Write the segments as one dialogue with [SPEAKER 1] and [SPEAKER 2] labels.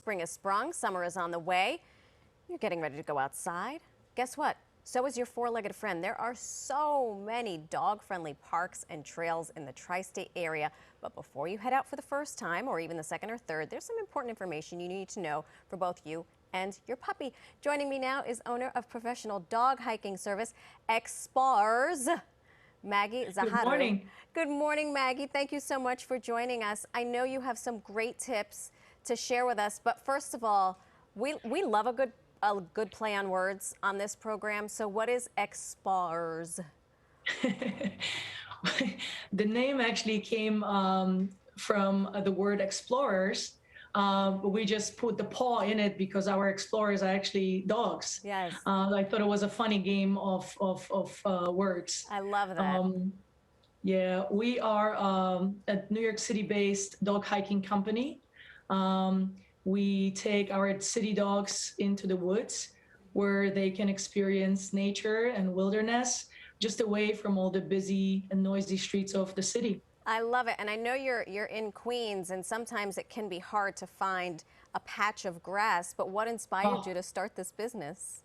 [SPEAKER 1] Spring has sprung, summer is on the way. You're getting ready to go outside. Guess what? So is your four-legged friend. There are so many dog-friendly parks and trails in the tri-state area. But before you head out for the first time, or even the second or third, there's some important information you need to know for both you and your puppy. Joining me now is owner of professional dog hiking service, Expawers, Maggie Zaharoiu.
[SPEAKER 2] Good morning.
[SPEAKER 1] Good morning, Maggie. Thank you so much for joining us. I know you have some great tips to share with us, but first of all, we love a good play on words on this program. So what is Expawers?
[SPEAKER 2] The name actually came from the word explorers. We just put the paw in it because our explorers are actually dogs.
[SPEAKER 1] Yes.
[SPEAKER 2] I thought it was a funny game of words.
[SPEAKER 1] I love that.
[SPEAKER 2] Yeah, we are a New York City-based dog hiking company. We take our city dogs into the woods where they can experience nature and wilderness, just away from all the busy and noisy streets of the city.
[SPEAKER 1] I love it. And I know you're in Queens, and sometimes it can be hard to find a patch of grass, but what inspired you to start this business?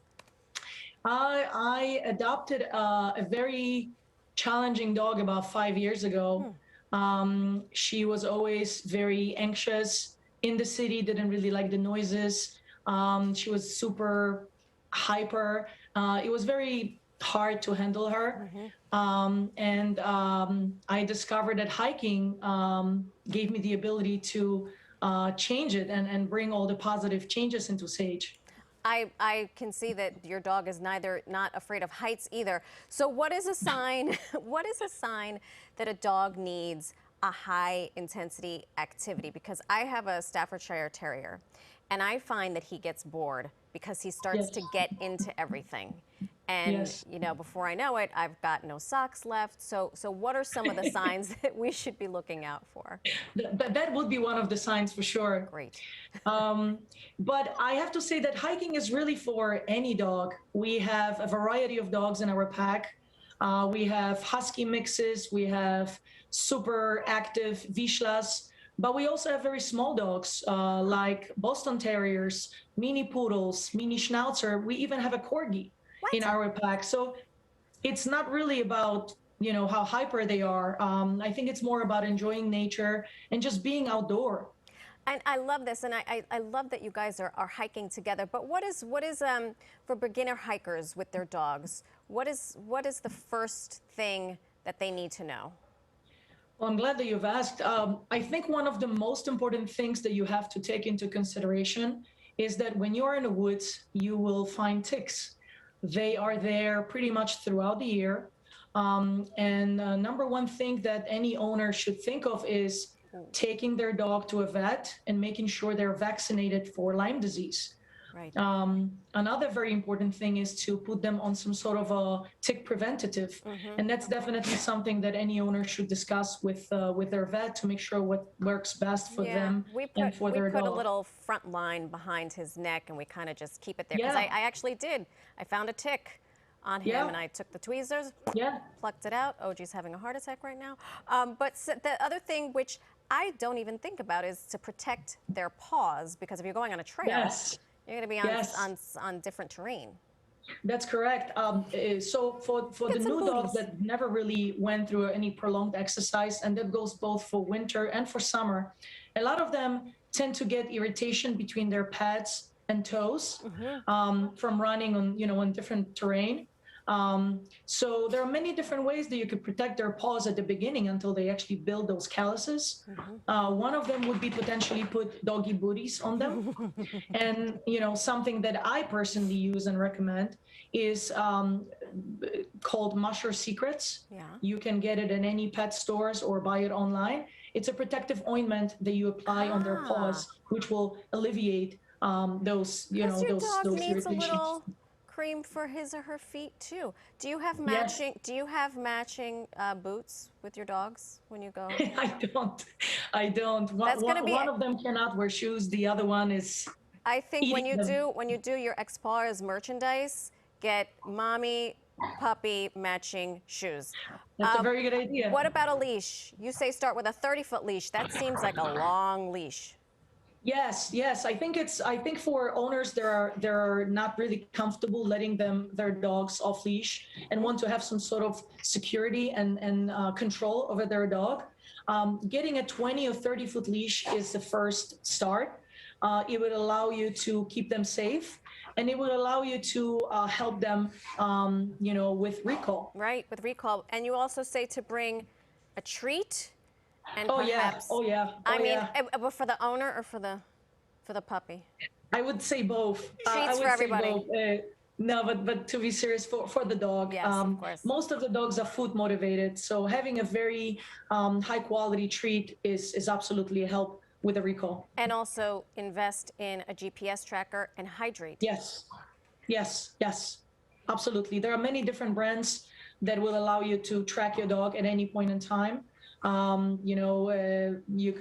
[SPEAKER 2] I adopted a very challenging dog about 5 years ago. She was always very anxious in the city, didn't really like the noises. She was super hyper. It was very hard to handle her. I discovered that hiking gave me the ability to change it and bring all the positive changes into Sage.
[SPEAKER 1] I can see that your dog is not afraid of heights either. So what is a sign, what is a sign that a dog needs a high intensity activity? Because I have a Staffordshire Terrier, and I find that he gets bored because he starts to get into everything. And you know, before I know it, I've got no socks left. So what are some of the signs that we should be looking out for?
[SPEAKER 2] That would be one of the signs for sure.
[SPEAKER 1] Great.
[SPEAKER 2] But I have to say that hiking is really for any dog. We have a variety of dogs in our pack. We have husky mixes, we have super active Vizslas, but we also have very small dogs like Boston Terriers, mini poodles, mini Schnauzer. We even have a Corgi in our pack. So it's not really about, you know, how hyper they are. I think it's more about enjoying nature and just being outdoor.
[SPEAKER 1] And I love this, and I love that you guys are hiking together. But what is for beginner hikers with their dogs? What is the first thing that they need to know?
[SPEAKER 2] Well, I'm glad that you've asked. I think one of the most important things that you have to take into consideration is that when you're in the woods, you will find ticks. They are there pretty much throughout the year. Number one thing that any owner should think of is taking their dog to a vet and making sure they're vaccinated for Lyme disease.
[SPEAKER 1] Right.
[SPEAKER 2] Another very important thing is to put them on some sort of a tick preventative. And that's definitely something that any owner should discuss with their vet to make sure what works best for them and for their dog.
[SPEAKER 1] We put a little front line behind his neck, and we kind of just keep it there. Because I actually did. I found a tick on him, and I took the tweezers, plucked it out. OG's having a heart attack right now. But the other thing, which I don't even think about, is to protect their paws, because if you're going on a trail, you're going to be on different terrain.
[SPEAKER 2] That's correct. So for the new dogs that never really went through any prolonged exercise, and that goes both for winter and for summer, a lot of them tend to get irritation between their pads and toes from running on different terrain. So there are many different ways that you could protect their paws at the beginning until they actually build those calluses. One of them would be potentially put doggy booties on them. And, something that I personally use and recommend is called Musher Secrets. You can get it in any pet stores or buy it online. It's a protective ointment that you apply on their paws, which will alleviate those irritations.
[SPEAKER 1] Cream for his or her feet too. Do you have matching? Do you have matching boots with your dogs when you go?
[SPEAKER 2] I don't. One of them cannot wear shoes. The other one is.
[SPEAKER 1] I think when you do your Expawers merchandise, get mommy, puppy matching shoes.
[SPEAKER 2] That's a very good idea.
[SPEAKER 1] What about a leash? You say start with a 30-foot leash. That seems like a long leash.
[SPEAKER 2] Yes, yes. I think for owners they're not really comfortable letting their dogs off leash and want to have some sort of security and control over their dog. Getting a 20 or 30-foot leash is the first start. It would allow you to keep them safe, and it would allow you to help them, with recall.
[SPEAKER 1] Right, with recall. And you also say to bring a treat and
[SPEAKER 2] Oh yeah,
[SPEAKER 1] perhaps,
[SPEAKER 2] oh yeah, oh
[SPEAKER 1] I mean,
[SPEAKER 2] yeah.
[SPEAKER 1] but for the owner or for the puppy?
[SPEAKER 2] I would say both. I
[SPEAKER 1] Treats for
[SPEAKER 2] would say
[SPEAKER 1] everybody.
[SPEAKER 2] both. No, but to be serious, for the dog,
[SPEAKER 1] Yes, of course.
[SPEAKER 2] most of the dogs are food motivated. So having a very high quality treat is absolutely a help with a recall.
[SPEAKER 1] And also invest in a GPS tracker and hydrate.
[SPEAKER 2] Yes, yes, yes, absolutely. There are many different brands that will allow you to track your dog at any point in time. You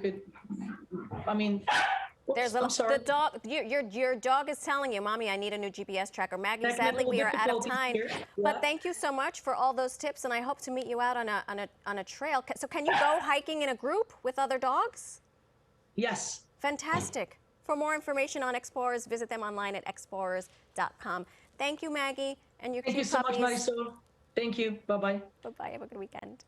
[SPEAKER 2] could. I mean,
[SPEAKER 1] There's
[SPEAKER 2] I'm sorry.
[SPEAKER 1] the dog. Your dog is telling you, "Mommy, I need a new GPS tracker." Maggie, sadly,
[SPEAKER 2] Technical
[SPEAKER 1] we are out of
[SPEAKER 2] difficulties
[SPEAKER 1] time.
[SPEAKER 2] here.
[SPEAKER 1] But
[SPEAKER 2] Yeah.
[SPEAKER 1] thank you so much for all those tips, and I hope to meet you out on a trail. So can you go hiking in a group with other dogs?
[SPEAKER 2] Yes.
[SPEAKER 1] Fantastic. For more information on Expawers, visit them online at expawers.com. Thank you, Maggie, and your
[SPEAKER 2] Thank you
[SPEAKER 1] cute
[SPEAKER 2] so much,
[SPEAKER 1] puppies.
[SPEAKER 2] Marisol. Thank you. Bye-bye.
[SPEAKER 1] Bye-bye. Have a good weekend.